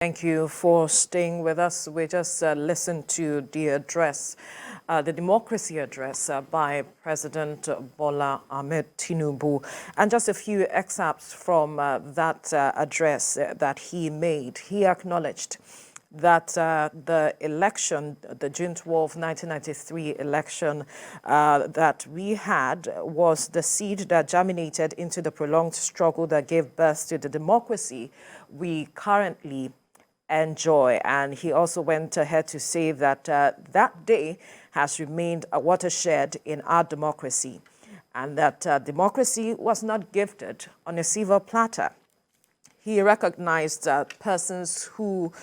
Thank you for staying with us. We just listened to the address, the democracy address by President Bola Ahmed Tinubu, and just a few excerpts from that address that he made. He acknowledged that the election, the June 12, 1993 election that we had was the seed that germinated into the prolonged struggle that gave birth to the democracy we currently enjoy. And he also went ahead to say that that day has remained a watershed in our democracy, and that democracy was not gifted on a silver platter. He recognized persons who,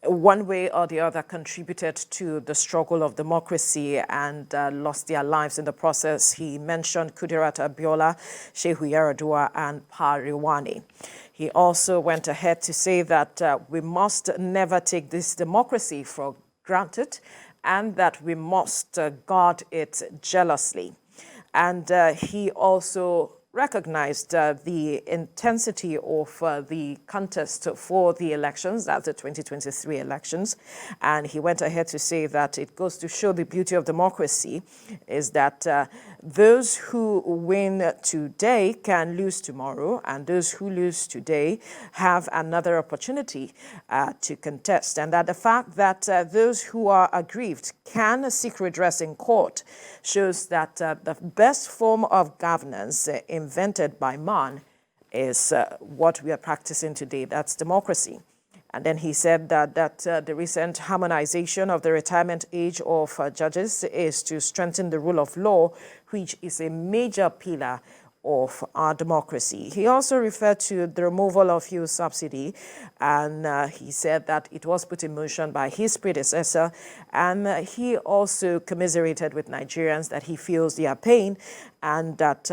one way or the other, contributed to the struggle of democracy and lost their lives in the process. He mentioned Kudirat Abiola, Shehu Yaradua, and Pariwani. He also went ahead to say that we must never take this democracy for granted and that we must guard it jealously. And he also recognized the intensity of the contest for the elections, that's the 2023 elections. And he went ahead to say that it goes to show the beauty of democracy is that those who win today can lose tomorrow, and those who lose today have another opportunity to contest. And that the fact that those who are aggrieved can seek redress in court shows that the best form of governance invented by man is what we are practicing today. That's democracy. And then he said that the recent harmonization of the retirement age of judges is to strengthen the rule of law, which is a major pillar of our democracy. He also referred to the removal of fuel subsidy, and he said that it was put in motion by his predecessor, and he also commiserated with Nigerians that he feels their pain and that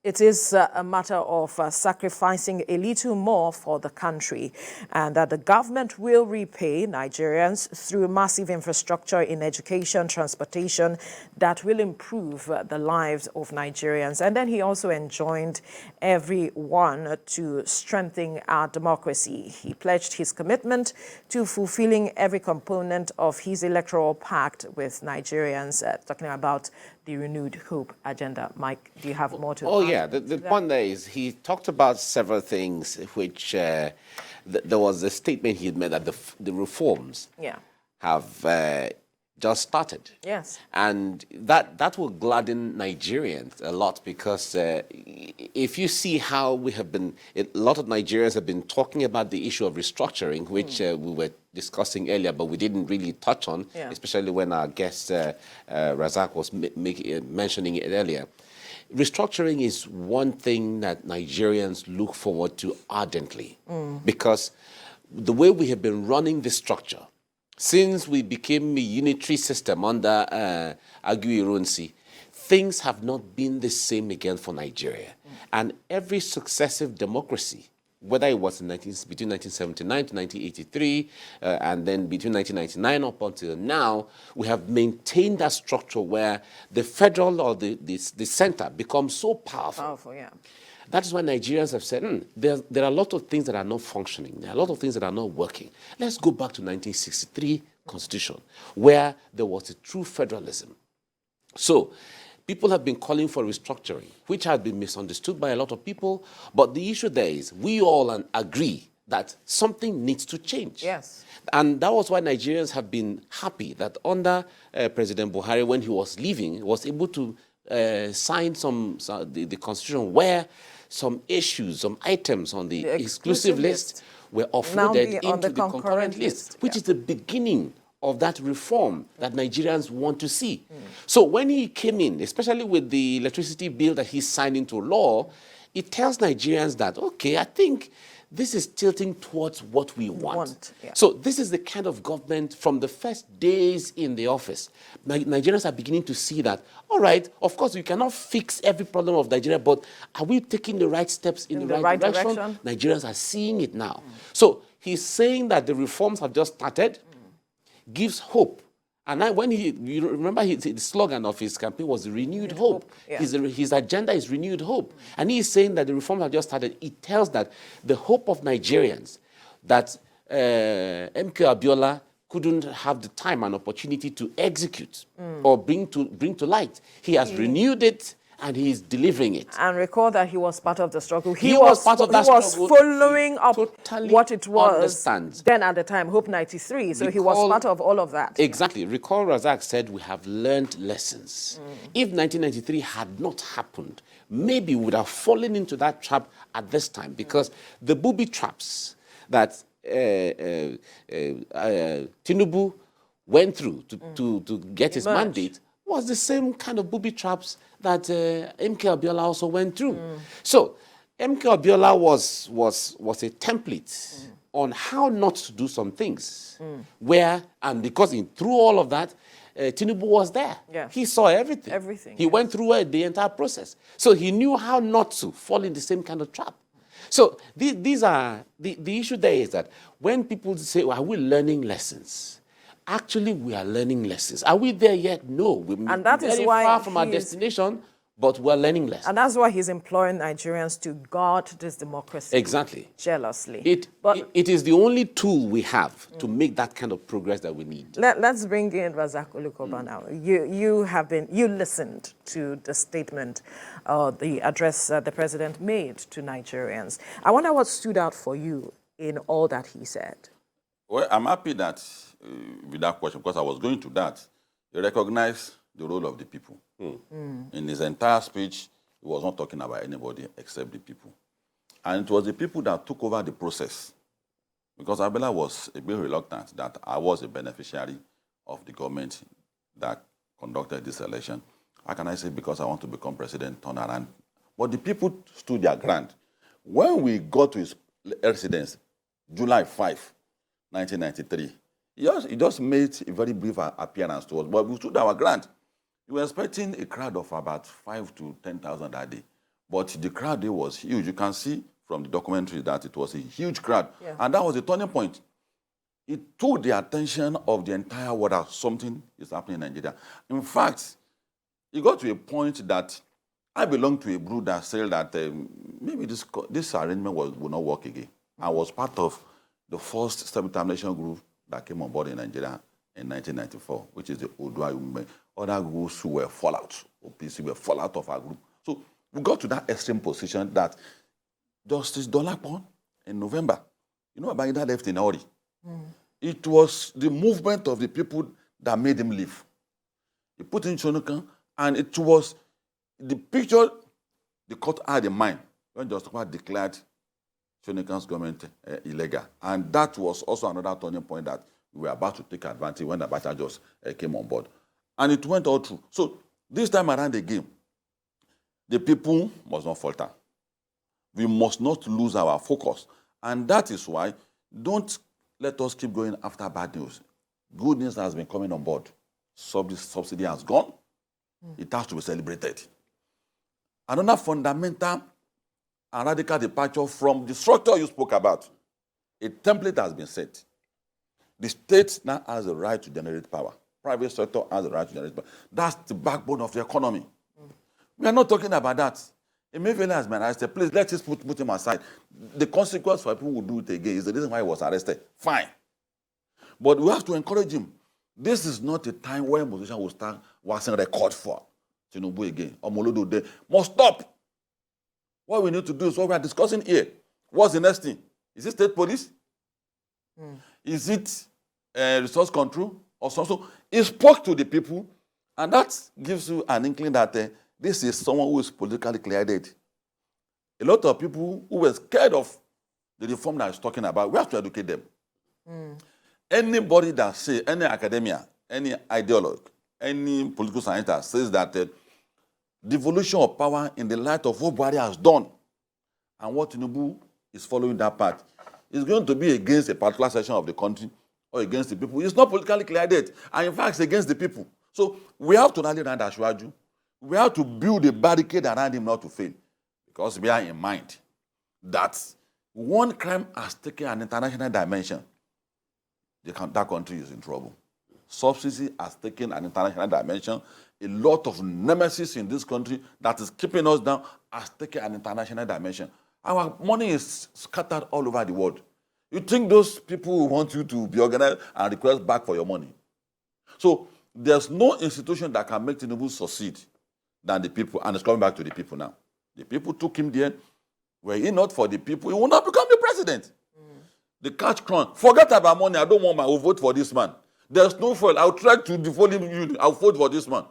it is a matter of sacrificing a little more for the country, and that the government will repay Nigerians through massive infrastructure in education, transportation that will improve the lives of Nigerians. And then he also enjoined everyone to strengthen our democracy. He pledged his commitment to fulfilling every component of his electoral pact with Nigerians, talking about the renewed hope agenda. Mike, do you have more to add? Yeah, the point there is he talked about several things which there was a statement he had made that the reforms have just started. Yes. And that will gladden Nigerians a lot because if you see how we have been, a lot of Nigerians have been talking about the issue of restructuring, which we were discussing earlier, but we didn't really touch on, especially when our guest Razak was mentioning it earlier. Restructuring is one thing that Nigerians look forward to ardently because the way we have been running the structure, since we became a unitary system under Aguirre-Ironsi, things have not been the same again for Nigeria. And every successive democracy, whether it was between 1979 to 1983, and then between 1999 up until now, we have maintained that structure where the federal or the center becomes so powerful. That is why Nigerians have said, there are a lot of things that are not functioning. There are a lot of things that are not working. Let's go back to 1963 Constitution, where there was a true federalism. So people have been calling for restructuring, which has been misunderstood by a lot of people. But the issue there is we all agree that something needs to change. Yes. And that was why Nigerians have been happy that under President Buhari, when he was leaving, was able to sign the Constitution where some issues, some items on the exclusive list were offloaded into the concurrent list, which is the beginning of that reform that Nigerians want to see. So when he came in, especially with the electricity bill that he's signed into law, it tells Nigerians that, okay, I think this is tilting towards what we want. So this is the kind of government from the first days in the office. Nigerians are beginning to see that, all right, of course, we cannot fix every problem of Nigeria, but are we taking the right steps in the right direction? Nigerians are seeing it now. So he's saying that the reforms have just started, gives hope. And when you remember the slogan of his campaign was renewed hope. His agenda is renewed hope. And he is saying that the reforms have just started. It tells that the hope of Nigerians that MK Abiola couldn't have the time and opportunity to execute or bring to light. He has renewed it, and he's delivering it. And recall that he was part of the struggle. He was part of that struggle. He was following up Totally what it was understands. then at the time, Hope 93. So he was part of all of that. Exactly. Recall Razak said we have learned lessons. If 1993 had not happened, maybe we would have fallen into that trap at this time, because the booby traps that Tinubu went through to get his mandate was the same kind of booby traps that MK Abiola also went through. So MK Abiola was a template on how not to do some things. And because through all of that, Tinubu was there. Yeah. He saw everything. He went through the entire process. So he knew how not to fall in the same kind of trap. So these are the issue there is that when people say, well, are we learning lessons? Actually, we are learning lessons. Are we there yet? No. We're very far from our destination, but we're learning lessons. And that's why he's imploring Nigerians to guard this democracy. Exactly. Jealously. It is the only tool we have to make that kind of progress that we need. Let's bring in Razak Olukoba now. You listened to the statement, the address the president made to Nigerians. I wonder what stood out for you in all that he said. Well, I'm happy that with that question, because I was going to that. He recognized the role of the people. In his entire speech, he was not talking about anybody except the people. And it was the people that took over the process. Because Abela was a bit reluctant that I was a beneficiary of the government that conducted this election. How can I say because I want to become president, turn around? But the people stood their ground. When we got to his residence, July 5, 1993, he just made a very brief appearance to us, but we stood our ground. We were expecting a crowd of about 5,000 to 10,000 that day, but the crowd there was huge. You can see from the documentary that it was a huge crowd, and that was the turning point. It took the attention of the entire world that something is happening in Nigeria. In fact, it got to a point that I belonged to a group that said that maybe this arrangement will not work again. I was part of the first self-determination group that came on board in Nigeria in 1994, which is the Odua movement. Other groups who were fallout, OPC were fallout of our group. So we got to that extreme position that Justice Dolapo in November, Babangida left in a hurry. It was the movement of the people that made him leave. He put in Shonukan, and it was the picture the court had in mind when Justice Dolapo declared Shonukan's government illegal. And that was also another turning point that we were about to take advantage when Abacha just came on board. And it went all through. So this time around again, the people must not falter. We must not lose our focus. And that is why don't let us keep going after bad news. Good news has been coming on board. Subsidy has gone. It has to be celebrated. Another fundamental and radical departure from the structure you spoke about. A template has been set. The state now has the right to generate power. Private sector has the right to generate power. That's the backbone of the economy. We are not talking about that. Emefiele has been arrested. Please, let's just put him aside. The consequence for people who do it again is the reason why he was arrested. Fine. But we have to encourage him. This is not a time where musicians will start waxing record for Tinubu again. Omolodo Day must stop. What we need to do is what we are discussing here. What's the next thing? Is it state police? Is it resource control or something? He spoke to the people, and that gives you an inkling that this is someone who is politically clear-headed. A lot of people who were scared of the reform that he's talking about, we have to educate them. Anybody that says, any academia, any ideologue, any political scientist says that devolution of power in the light of what Buhari has done and what Tinubu is following that path is going to be against a particular section of the country or against the people. It's not politically clear-headed, and in fact, it's against the people. So we have to rally around Ashwaju. We have to build a barricade around him not to fail, because we are in mind that one crime has taken an international dimension. That country is in trouble. Subsidy has taken an international dimension. A lot of nemesis in this country that is keeping us down has taken an international dimension. Our money is scattered all over the world. You think those people who want you to be organized and request back for your money? So there's no institution that can make Tinubu succeed than the people, and it's coming back to the people now. The people took him there. Were he not for the people, he would not become the president. The catch crunch. Forget about money. I don't want my vote for this man. There's no fail. I'll try to default him. I'll vote for this man.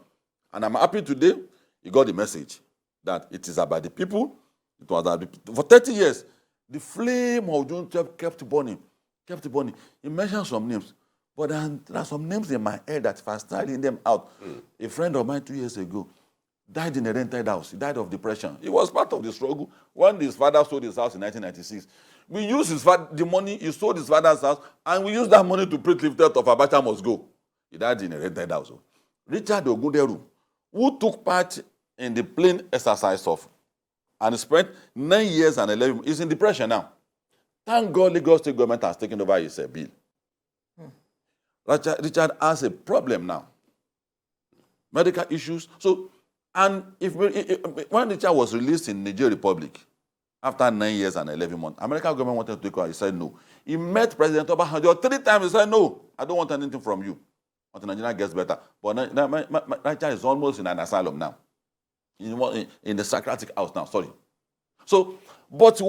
And I'm happy today he got the message that it is about the people. It was about the people. For 30 years, the flame of June 12 kept burning. Kept burning. He mentioned some names. But there are some names in my head that if I start reading them out, a friend of mine 2 years ago died in a rented house. He died of depression. He was part of the struggle when his father sold his house in 1996. We used the money, he sold his father's house, and we used that money to pray lifted of Abacha must go. He died in a rented house. Richard Ogunderu, who took part in the plane exercise of and spent 9 years and 11 months, is in depression now. Thank God Lagos State government has taken over his bill. Richard has a problem now. Medical issues. So, and when Richard was released in Nigeria Republic, after 9 years and 11 months, American government wanted to take over. He said no. He met President Obasanjo 3 times. He said no, I don't want anything from you until Nigeria gets better. But Richard is almost in an asylum now, in the psychiatric house now. Sorry. So, but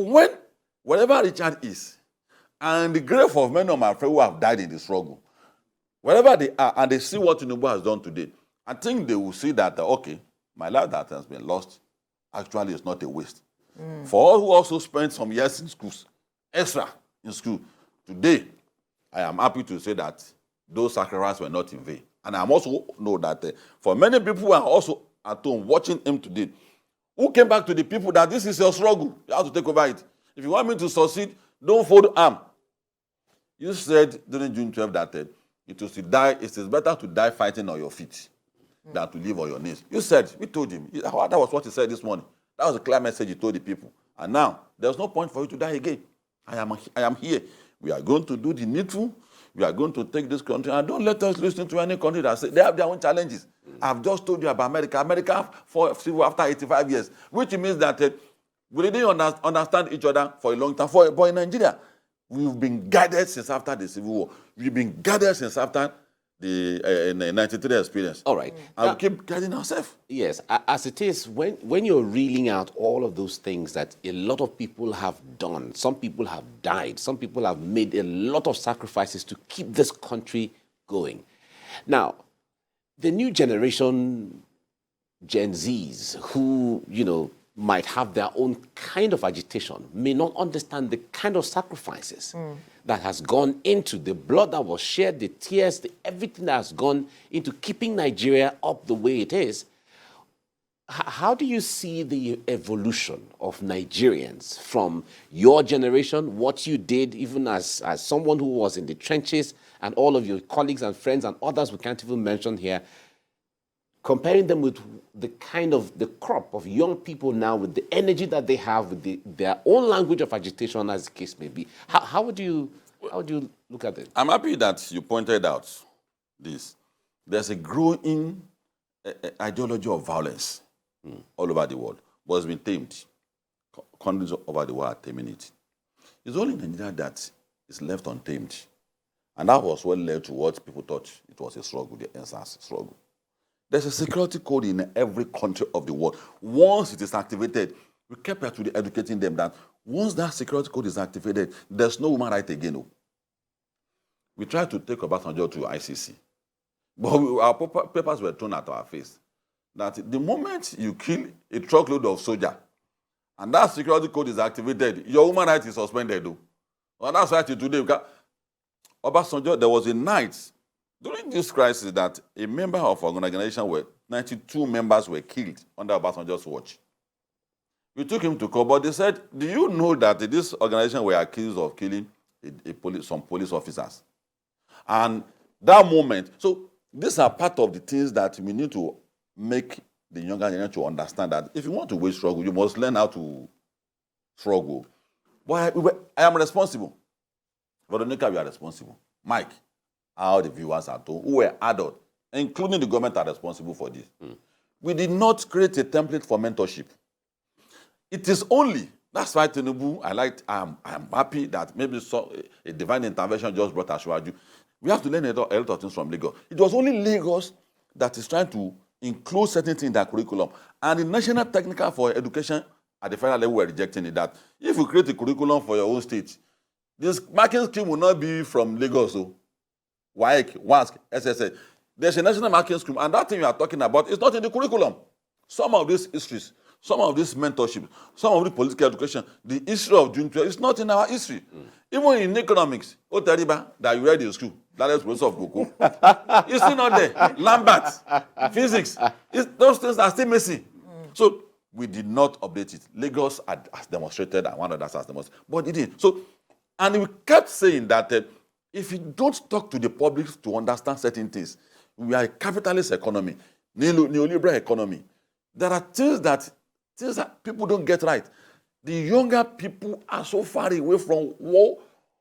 wherever Richard is, and the grave of many of my friends who have died in the struggle, wherever they are, and they see what Tinubu has done today, I think they will see that okay, my life that has been lost actually is not a waste. For all who also spent some years in schools, extra in school, today, I am happy to say that those sacrifices were not in vain. And I also know that for many people who are also at home watching him today, who came back to the people that this is your struggle, you have to take over it. If you want me to succeed, don't fold arm. You said during June 12 that it is better to die fighting on your feet than to live on your knees. You said, we told him. That was what he said this morning. That was the clear message he told the people. And now, there's no point for you to die again. I am here. We are going to do the needful. We are going to take this country. And don't let us listen to any country that say they have their own challenges. I've just told you about America. America for civil after 85 years, which means that we didn't understand each other for a long time. But in Nigeria, we've been guided since after the Civil War. We've been guided since after the 93 experience. All right. And we keep guiding ourselves. Yes, as it is, when you're reeling out all of those things that a lot of people have done, some people have died, some people have made a lot of sacrifices to keep this country going. Now, the new generation, Gen Zs, who, might have their own kind of agitation, may not understand the kind of sacrifices that has gone into the blood that was shed, the tears, everything that has gone into keeping Nigeria up the way it is. How do you see the evolution of Nigerians from your generation, what you did, even as someone who was in the trenches, and all of your colleagues and friends and others we can't even mention here, comparing them with the crop of young people now, with the energy that they have, with their own language of agitation, as the case may be? How would you look at it? I'm happy that you pointed out this. There's a growing ideology of violence all over the world, but it's been tamed. Countries over the world are taming it. It's only Nigeria that is left untamed. And that was what led to what people thought it was a struggle, the NSAS struggle. There's a security code in every country of the world. Once it is activated, we kept actually educating them that once that security code is activated, there's no human right again. No. We tried to take Obasanjo to ICC, but our papers were thrown at our face. That the moment you kill a truckload of soldiers, and that security code is activated, your human right is suspended. And that's why today, Obasanjo, there was a night during this crisis that a member of our organization, 92 members were killed under Obasanjo's watch. We took him to court, but they said, do you know that this organization were accused of killing some police officers? And that moment, so these are part of the things that we need to make the younger generation to understand that if you want to wage struggle, you must learn how to struggle. But I am responsible. Veronica, you are responsible. Mike, all the viewers at home who were adults, including the government, are responsible for this. We did not create a template for mentorship. It is only That's why Tinubu, I'm happy that maybe a divine intervention just brought Ashwaju. We have to learn a lot of things from Lagos. It was only Lagos that is trying to include certain things in their curriculum. And the National Technical for Education at the federal level were rejecting it, that if you create a curriculum for your own state, this marking scheme will not be from Lagos. So, WAEC, WASC, SSA. There's a national marking scheme, and that thing you are talking about is not in the curriculum. Some of these histories, some of this mentorship, some of the political education, the history of June 12 is not in our history. Even in economics, Otariba, that you read in school, that is professor of Cocoa, it's still not there. Lambert, physics, those things are still missing. So we did not update it. Lagos has demonstrated, and one of us has demonstrated, but it didn't. So, and we kept saying that if you don't talk to the public to understand certain things, we are a capitalist economy, neoliberal economy. There are things that people don't get right. The younger people are so far away from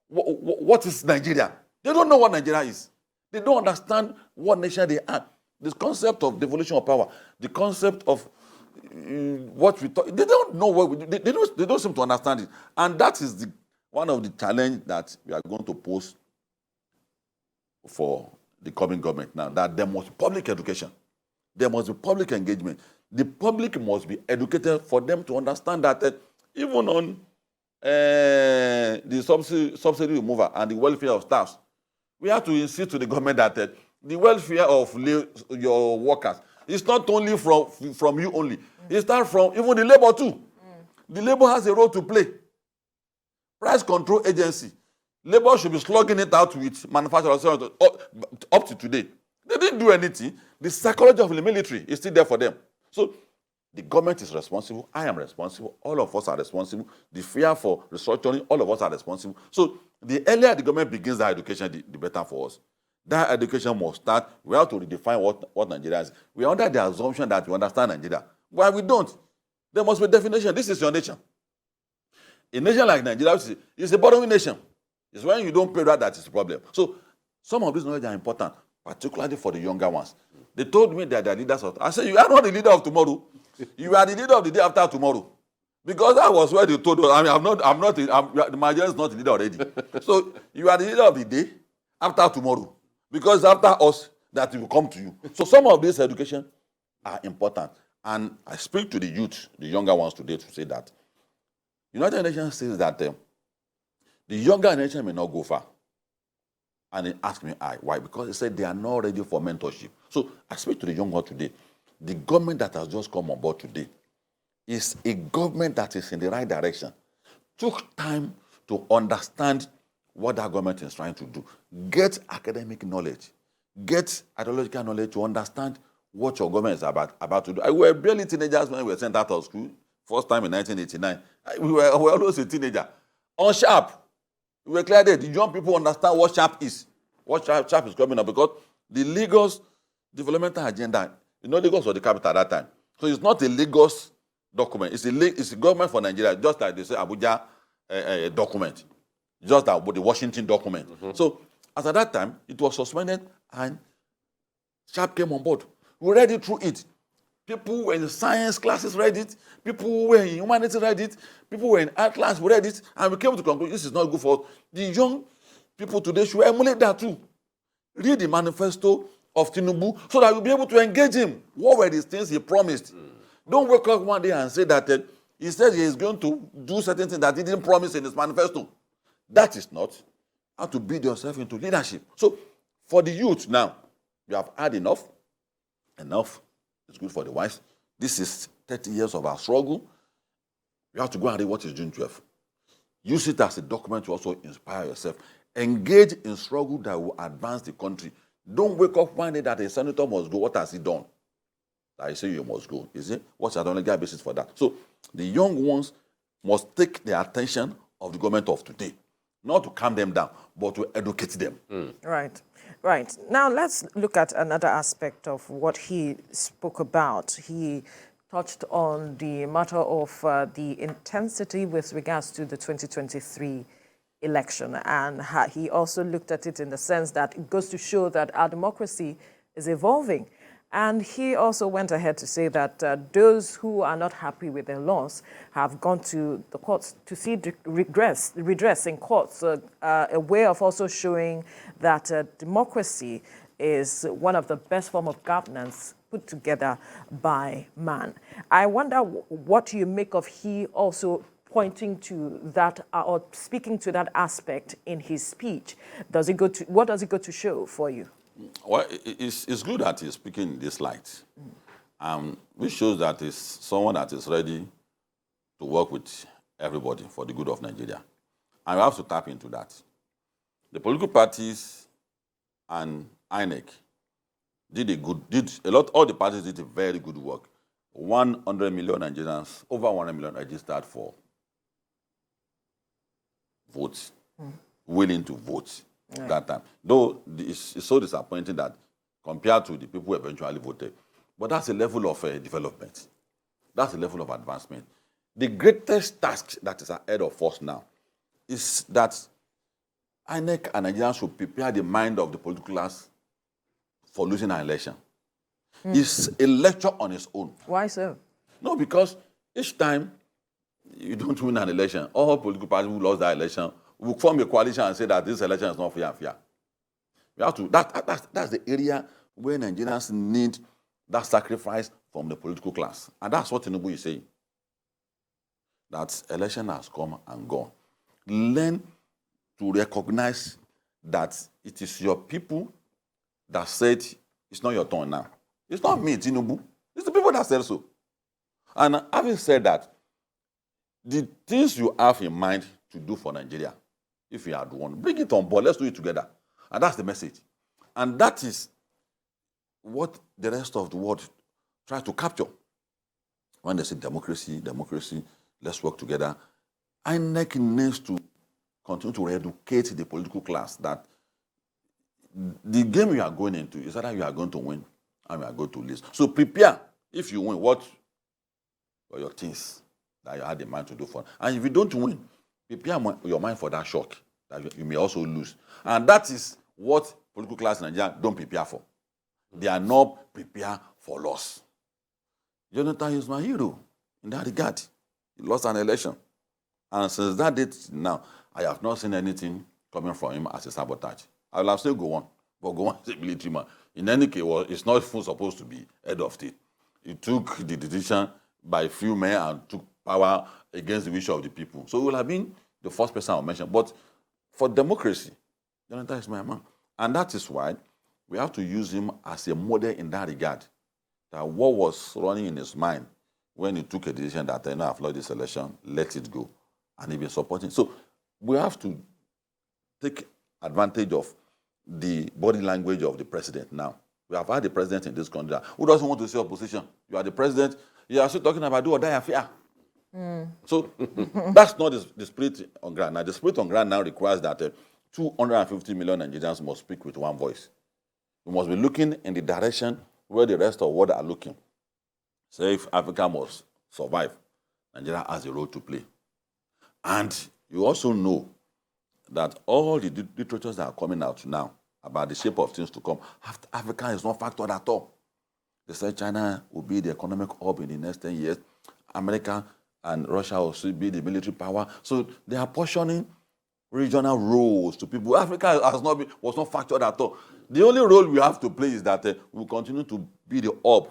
what is Nigeria. They don't know what Nigeria is. They don't understand what nation they are. This concept of devolution of power, the concept of what we talk, they don't know what they don't seem to understand it. And that is one of the challenges that we are going to pose for the coming government now, that there must be public education. There must be public engagement. The public must be educated for them to understand that even on the subsidy removal and the welfare of staffs, we have to insist to the government that the welfare of your workers is not only from you only. It starts from even the labor too. The labor has a role to play. Price control agency. Labor should be slugging it out with manufacturers up to today. They didn't do anything. The psychology of the military is still there for them. So the government is responsible. I am responsible. All of us are responsible. The fear for restructuring, all of us are responsible. So the earlier the government begins that education, the better for us. That education must start. We have to redefine what Nigeria is. We are under the assumption that we understand Nigeria. Why we don't? There must be a definition. This is your nation. A nation like Nigeria is a borrowing nation. It's when you don't pay that is the problem. So some of these knowledge are important, particularly for the younger ones. They told me that they are leaders of. I said, you are not the leader of tomorrow. You are the leader of the day after tomorrow. Because that was where they told us. I mean, the Nigerian is not the leader already. So you are the leader of the day after tomorrow. Because after us, that will come to you. So some of these education are important. And I speak to the youth, the younger ones today, to say that United Nations says that the younger nation may not go far. And they ask me, why? Because they said they are not ready for mentorship. So I speak to the young one today. The government that has just come on board today is a government that is in the right direction. Took time to understand what that government is trying to do. Get academic knowledge. Get ideological knowledge to understand what your government is about to do. We were barely teenagers when we were sent out of school. First time in 1989. We were always a teenager. On sharp. We were clear that the young people understand what sharp is. What sharp is coming up. Because the Lagos developmental agenda, Lagos was the capital at that time. So it's not a Lagos document. It's a government for Nigeria, just like they say Abuja document. Just like the Washington document. So as at that time, it was suspended and sharp came on board. We read it through it. People who were in science classes read it. People who were in humanities read it. People who were in art class read it. And we came to the conclusion, this is not good for us. The young people today should emulate that too. Read the manifesto of Tinubu so that you'll be able to engage him. What were these things he promised? Don't wake up one day and say that he said he is going to do certain things that he didn't promise in his manifesto. That is not how to build yourself into leadership. So for the youth now, you have had enough. Enough. It's good for the wise. This is 30 years of our struggle. You have to go and read what is June 12th. Use it as a document to also inspire yourself. Engage in struggle that will advance the country. Don't wake up one day that a senator must go. What has he done? I say you must go. Is it? What's the legal basis for that? So the young ones must take the attention of the government of today. Not to calm them down, but to educate them. Right. Right. Now let's look at another aspect of what he spoke about. He touched on the matter of the intensity with regards to the 2023 election. And he also looked at it in the sense that it goes to show that our democracy is evolving. And he also went ahead to say that those who are not happy with their loss have gone to the courts to see redress in courts, a way of also showing that democracy is one of the best form of governance put together by man. I wonder what you make of he also pointing to that or speaking to that aspect in his speech. What does it go to show for you? Well, it's good that he's speaking in this light, which shows that he's someone that is ready to work with everybody for the good of Nigeria. And we have to tap into that. The political parties and INEC all the parties did a very good work. 100 million Nigerians, over 100 million registered for votes, willing to vote that time. Though it's so disappointing that compared to the people who eventually voted. But that's a level of development. That's a level of advancement. The greatest task that is ahead of us now is that INEC and Nigerians should prepare the mind of the political class for losing an election. It's a lecture on its own. Why so? No, because each time you don't win an election, all political parties who lost that election will form a coalition and say that this election is not fair and fair. We have to, that's the area where Nigerians need that sacrifice from the political class. And that's what Tinubu is saying. That election has come and gone. Learn to recognize that it is your people that said it's not your turn now. It's not me, Tinubu. It's the people that said so. And having said that, the things you have in mind to do for Nigeria, if you had one, bring it on board. Let's do it together. And that's the message. And that is what the rest of the world tries to capture. When they say democracy, democracy, let's work together. INEC needs to continue to educate the political class that the game you are going into is either you are going to win and you are going to lose. So prepare. If you win, what are your things that you had in mind to do for? And if you don't win, prepare your mind for that shock that you may also lose. And that is what political class in Nigeria don't prepare for. They are not prepared for loss. Jonathan is my hero in that regard. He lost an election. And since that date now, I have not seen anything coming from him as a sabotage. I will have said go on, but go on is a military man. In any case, it's not supposed to be head of state. He took the decision by few men and took power against the wish of the people. So he will have been the first person I will mention. But for democracy, Jonathan is my man. And that is why we have to use him as a model in that regard. That what was running in his mind when he took a decision that I know I've lost this election, let it go. And he's been supporting. So we have to take advantage of the body language of the president now. We have had the president in this country who doesn't want to see opposition. You are the president, you are still talking about do or die affair. So that's not the spirit on ground. Now, the spirit on ground now requires that 250 million Nigerians must speak with one voice. We must be looking in the direction where the rest of the world are looking. So if Africa must survive, Nigeria has a role to play. And you also know that all the literatures that are coming out now about the shape of things to come, Africa is not factored at all. They say China will be the economic hub in the next 10 years. America and Russia will still be the military power. So they are portioning regional roles to people. Africa was not factored at all. The only role we have to play is that we continue to be the hub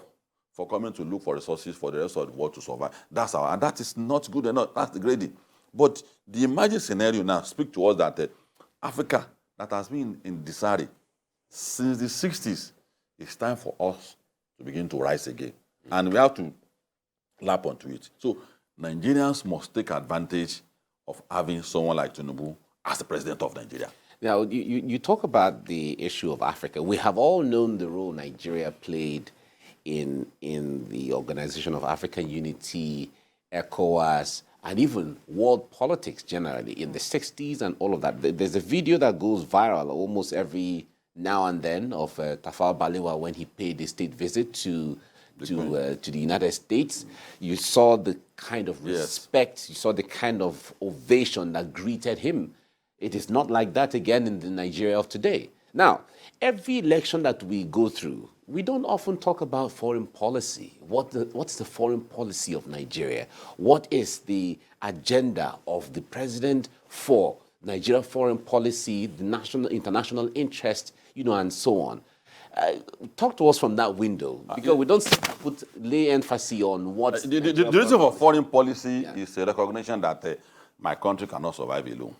for coming to look for resources for the rest of the world to survive. And that is not good enough. That's the grading. But the emerging scenario now speaks to us that Africa, that has been in disarray since the 60s, it's time for us to begin to rise again. And we have to lap onto it. So Nigerians must take advantage of having someone like Tinubu as the president of Nigeria. Now, you talk about the issue of Africa. We have all known the role Nigeria played in the Organization of African Unity, ECOWAS, and even world politics generally in the 60s and all of that. There's a video that goes viral almost every now and then of Tafawa Balewa when he paid a state visit to the United States. You saw the kind of respect, you saw the kind of ovation that greeted him. It is not like that again in the Nigeria of today. Now, every election that we go through, we don't often talk about foreign policy. What's the foreign policy of Nigeria? What is the agenda of the president for Nigeria foreign policy, the national, international interest, and so on? Talk to us from that window, because we don't lay emphasis on what... The reason for foreign policy is a recognition that my country cannot survive alone.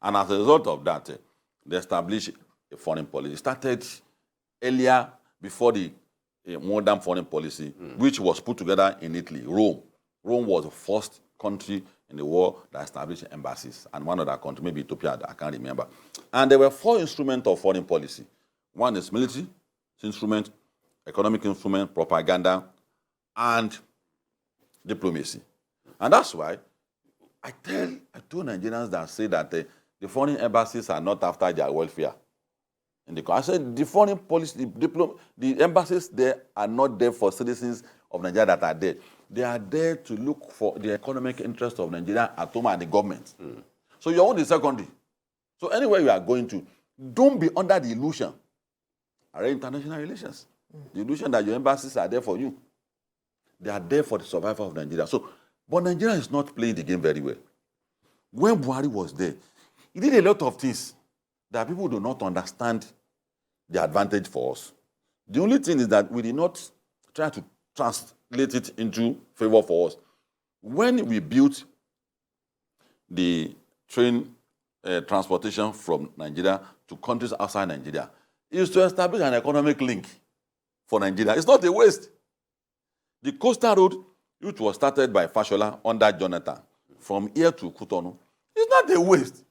And as a result of that, they established a foreign policy. It started earlier, before the modern foreign policy, which was put together in Italy, Rome. Rome was the first country in the world that established embassies. And one other country, maybe Ethiopia, I can't remember. And there were 4 instruments of foreign policy. One is military instrument, economic instrument, propaganda, and diplomacy. And that's why I told Nigerians that say that the foreign embassies are not after their welfare. I said the foreign policy, the embassies there are not there for citizens of Nigeria that are there. They are there to look for the economic interest of Nigeria at home and the government. So your own is secondary. So anywhere you are going to, don't be under the illusion. International relations. The illusion that your embassies are there for you. They are there for the survival of Nigeria. But Nigeria is not playing the game very well. When Buhari was there, he did a lot of things that people do not understand the advantage for us. The only thing is that we did not try to translate it into favor for us. When we built the train transportation from Nigeria to countries outside Nigeria, is to establish an economic link for Nigeria. It's not a waste. The coastal road, which was started by Fashola under Jonathan, from here to Cotonou, is not a waste.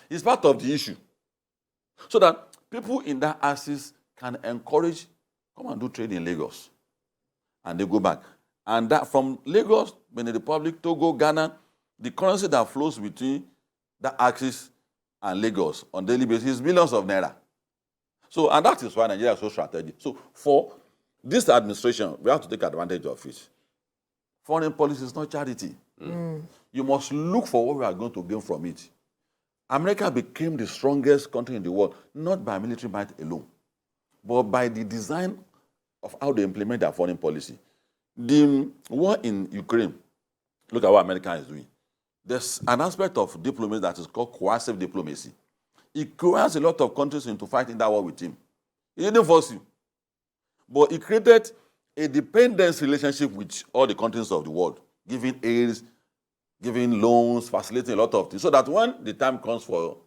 It's part of the issue. So that people in that axis can encourage, come and do trade in Lagos. And they go back. And that from Lagos, Benin Republic, Togo, Ghana, the currency that flows between that axis and Lagos on daily basis is millions of naira. So, and that is why Nigeria is so strategic. So, for this administration, we have to take advantage of it. Foreign policy is not charity. You must look for what we are going to gain from it. America became the strongest country in the world, not by military might alone, but by the design of how they implement their foreign policy. The war in Ukraine, look at what America is doing. There's an aspect of diplomacy that is called coercive diplomacy. It coerces a lot of countries into fighting that war with him. He didn't force you. But he created a dependence relationship with all the countries of the world, giving aids, giving loans, facilitating a lot of things, so that when the time comes for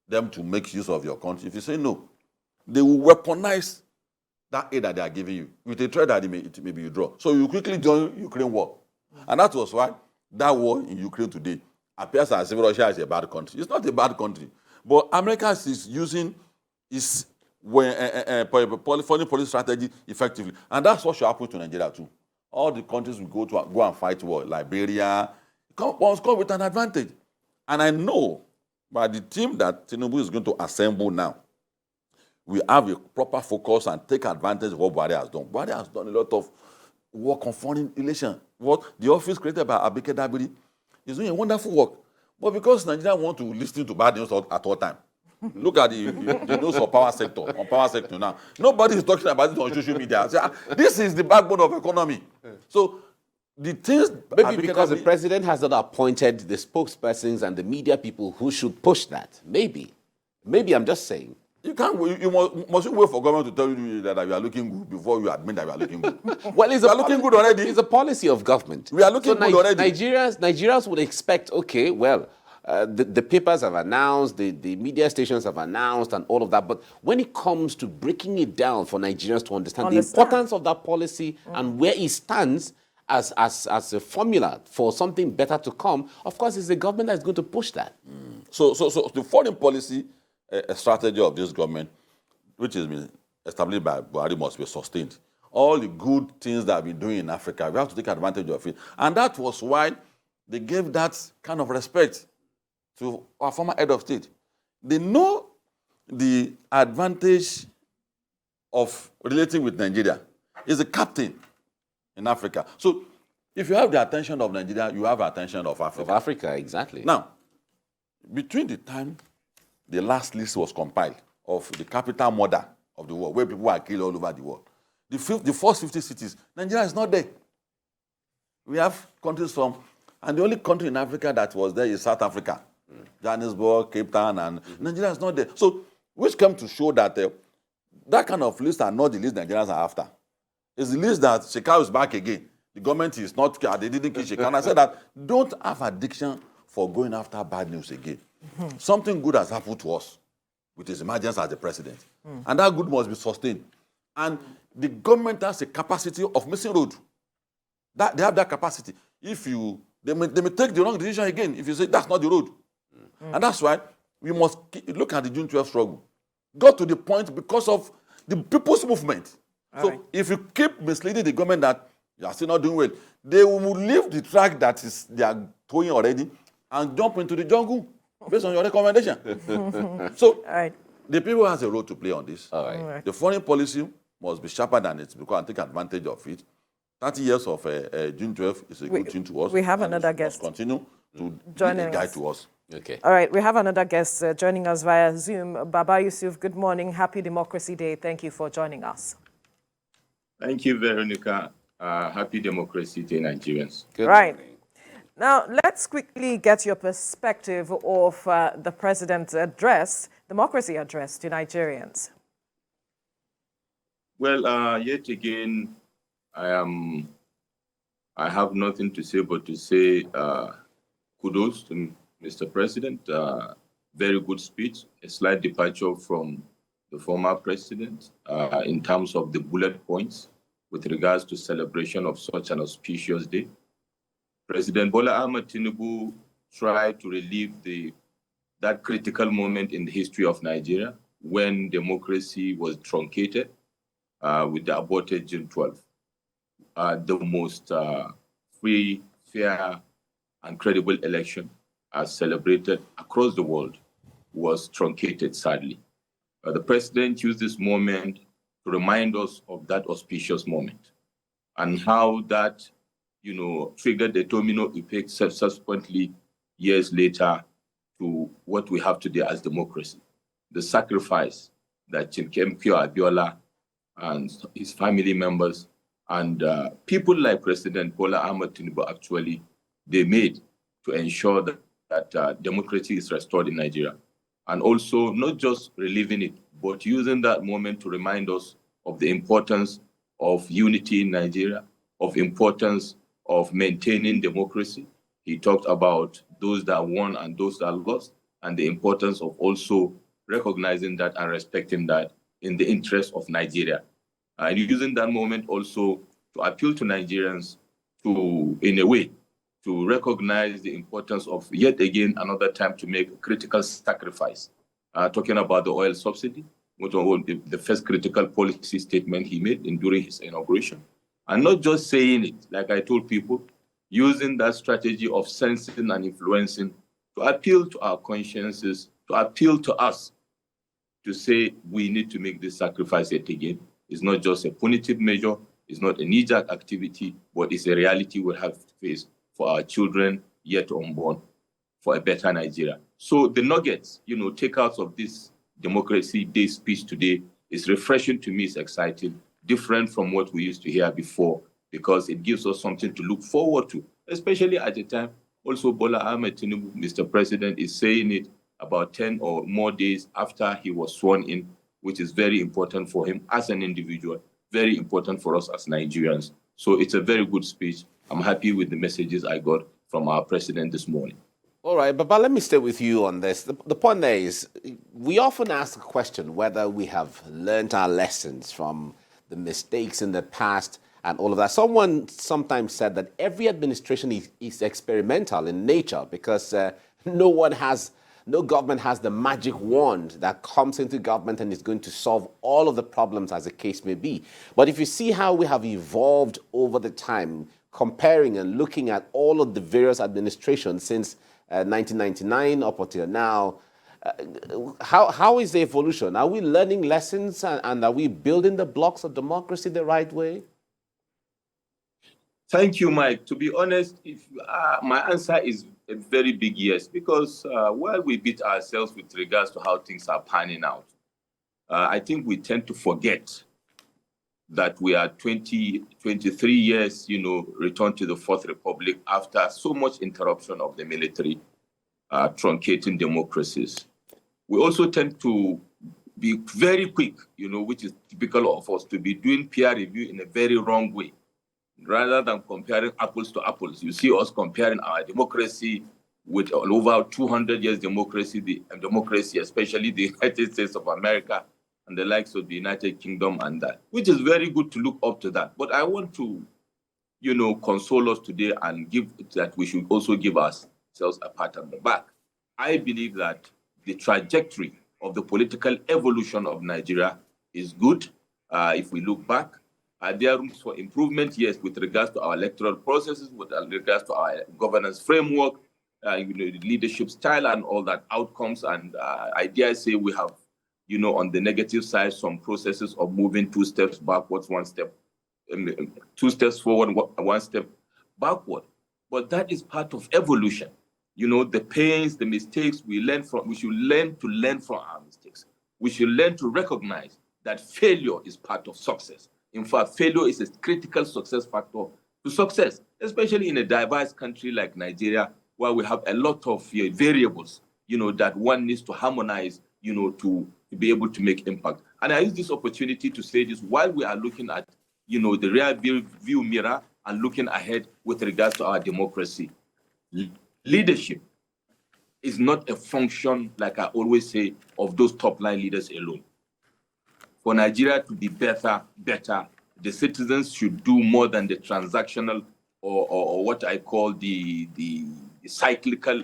them to make use of your country, if you say no, they will weaponize that aid that they are giving you with a threat that it may be withdrawn. So you quickly join Ukraine war. And that was why that war in Ukraine today appears as if Russia is a bad country. It's not a bad country. But America is using its foreign policy strategy effectively. And that's what should happen to Nigeria too. All the countries will go and fight war. Liberia must come with an advantage. And I know by the team that Tinubu is going to assemble now, we have a proper focus and take advantage of what Buhari has done. Buhari has done a lot of work on foreign relations. What the office created by Abike Dabiri is doing a wonderful work. But because Nigerians want to listen to bad news at all time, look at the news of power sector, on power sector now. Nobody is talking about it on social media. This is the backbone of economy. So the things... Maybe because the president has not appointed the spokespersons and the media people who should push that. Maybe. Maybe, I'm just saying. You can't. Must you wait for government to tell you that you are looking good before you admit that you are looking good? Well, we are looking good already. It's a policy of government. We are looking good already. Nigerians would expect, okay, well, the papers have announced, the media stations have announced, and all of that. But when it comes to breaking it down for Nigerians to understand the importance of that policy and where it stands as a formula for something better to come, of course, it's the government that's going to push that. So the foreign policy strategy of this government, which has been established by Buhari, must be sustained. All the good things that we've been doing in Africa, we have to take advantage of it. And that was why they gave that kind of respect to our former head of state. They know the advantage of relating with Nigeria. He's a captain in Africa. So if you have the attention of Nigeria, you have the attention of Africa. Of Africa, exactly. Now, between the time the last list was compiled of the capital murder of the world, where people are killed all over the world. The first 50 cities, Nigeria is not there. We have countries and the only country in Africa that was there is South Africa. Johannesburg, Cape Town, and Nigeria is not there. So, which come to show that that kind of list are not the list Nigerians are after. It's the list that Shekau is back again. The government is not, they didn't kill Shekau. And I said that don't have addiction for going after bad news again. Something good has happened to us with his emergence as the president. And that good must be sustained. And the government has a capacity of missing road. They have that capacity. They may take the wrong decision again if you say that's not the road. And that's why we must look at the June 12 struggle. Got to the point because of the people's movement. So if you keep misleading the government that you are still not doing well, they will leave the track that they are towing already and jump into the jungle based on your recommendation. So the people has a role to play on this. The foreign policy must be sharper than it because I take advantage of it. 30 years of June 12 is a good thing to us. We have another guest. Continue to join be a guide us. to us. Okay. All right, we have another guest joining us via Zoom. Baba Yusuf, good morning. Happy Democracy Day. Thank you for joining us. Thank you, Veronica. Happy Democracy Day, Nigerians. Good right. morning. Now, let's quickly get your perspective of the president's address, democracy address to Nigerians. Well, yet again, I have nothing to say but to say kudos to Mr. President. Very good speech, a slight departure from the former president in terms of the bullet points with regards to celebration of such an auspicious day. President Bola Ahmed Tinubu tried to relive that critical moment in the history of Nigeria when democracy was truncated with the aborted June 12. The most free, fair, and credible election as celebrated across the world was truncated, sadly. The president used this moment to remind us of that auspicious moment and how that, triggered the domino effect subsequently years later to what we have today as democracy. The sacrifice that Chimkemkio Abiola and his family members and people like President Bola Ahmed Tinubu actually, they made to ensure that democracy is restored in Nigeria. And also not just reliving it, but using that moment to remind us of the importance of unity in Nigeria, of importance of maintaining democracy. He talked about those that won and those that lost, and the importance of also recognizing that and respecting that in the interest of Nigeria. And using that moment also to appeal to Nigerians to, in a way, to recognize the importance of, yet again, another time to make a critical sacrifice. Talking about the oil subsidy, which was the first critical policy statement he made during his inauguration. And not just saying it, like I told people, using that strategy of sensing and influencing to appeal to our consciences, to appeal to us, to say we need to make this sacrifice yet again. It's not just a punitive measure, it's not a knee-jerk activity, but it's a reality we have to face for our children yet unborn, for a better Nigeria. So the nuggets, takeouts of this Democracy Day speech today is refreshing to me, it's exciting, different from what we used to hear before, because it gives us something to look forward to, especially at a time. Also, Bola Ahmed Tinubu, Mr. President, is saying it about 10 or more days after he was sworn in, which is very important for him as an individual, very important for us as Nigerians. So it's a very good speech. I'm happy with the messages I got from our president this morning. All right, Baba, let me stay with you on this. The point there is, we often ask the question whether we have learned our lessons from the mistakes in the past and all of that. Someone sometimes said that every administration is experimental in nature because no government has the magic wand that comes into government and is going to solve all of the problems as the case may be. But if you see how we have evolved over the time, comparing and looking at all of the various administrations since 1999 up until now, how is the evolution? Are we learning lessons and are we building the blocks of democracy the right way? Thank you, Mike. To be honest, my answer is a very big yes, because while we beat ourselves with regards to how things are panning out, I think we tend to forget that we are 23 years, return to the Fourth Republic after so much interruption of the military, truncating democracies. We also tend to be very quick, which is typical of us, to be doing peer review in a very wrong way. Rather than comparing apples to apples, you see us comparing our democracy with over 200 years democracy, especially the United States of America and the likes of the United Kingdom and that, which is very good to look up to that. But I want to, console us today and we should also give ourselves a pat on the back. I believe that the trajectory of the political evolution of Nigeria is good. If we look back, there are rooms for improvement, yes, with regards to our electoral processes, with regards to our governance framework, leadership style and all that outcomes. And I dare say we have, on the negative side, some processes of moving 2 steps backwards, 1 step, 2 steps forward, 1 step backward. But that is part of evolution. The pains, the mistakes we should learn to learn from our mistakes. We should learn to recognize that failure is part of success. In fact, failure is a critical success factor to success, especially in a diverse country like Nigeria, where we have a lot of variables, that one needs to harmonize, to be able to make impact. And I use this opportunity to say this while we are looking at, the rear view mirror and looking ahead with regards to our democracy. Leadership is not a function, like I always say, of those top-line leaders alone. For Nigeria to be better, the citizens should do more than the transactional or what I call the cyclical,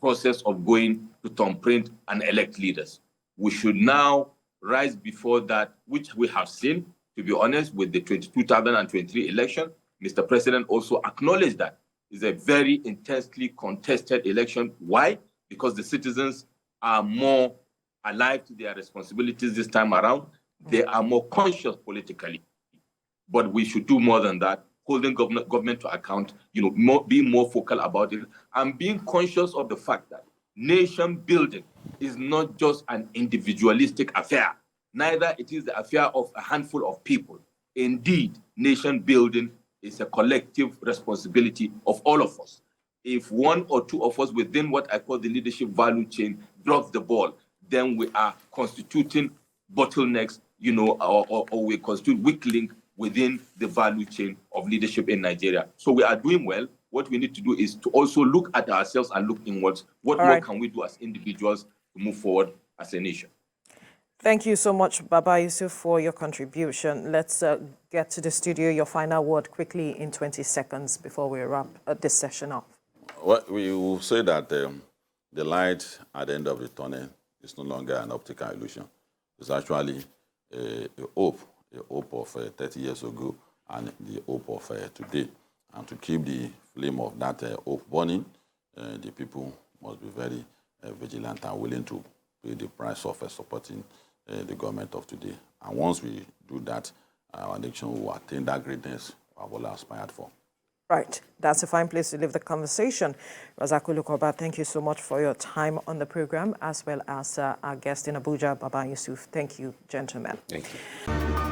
process of going to thumbprint and elect leaders. We should now rise before that, which we have seen, to be honest, with the 2023 election. Mr. President also acknowledged that it's a very intensely contested election. Why? Because the citizens are more alive to their responsibilities this time around. They are more conscious politically. But we should do more than that, holding government to account, being more focal about it, and being conscious of the fact that nation building is not just an individualistic affair. Neither it is the affair of a handful of people. Indeed, nation building is a collective responsibility of all of us. If 1 or 2 of us within what I call the leadership value chain drops the ball, then we are constituting bottlenecks, or we constitute weak link within the value chain of leadership in Nigeria. So we are doing well. What we need to do is to also look at ourselves and look inwards. What more can we do as individuals to move forward as a nation? Thank you so much, Baba Yusuf, for your contribution. Let's get to the studio. Your final word quickly in 20 seconds before we wrap this session up. Well, we will say that the light at the end of the tunnel is no longer an optical illusion. It's actually a hope of 30 years ago and the hope of today. And to keep the flame of that hope burning, the people must be very vigilant and willing to pay the price of supporting the government of today. And once we do that, our nation will attain that greatness we have all aspired for. Right. That's a fine place to leave the conversation. Razak Olukoba, thank you so much for your time on the program, as well as our guest in Abuja, Baba Yusuf. Thank you, gentlemen. Thank you.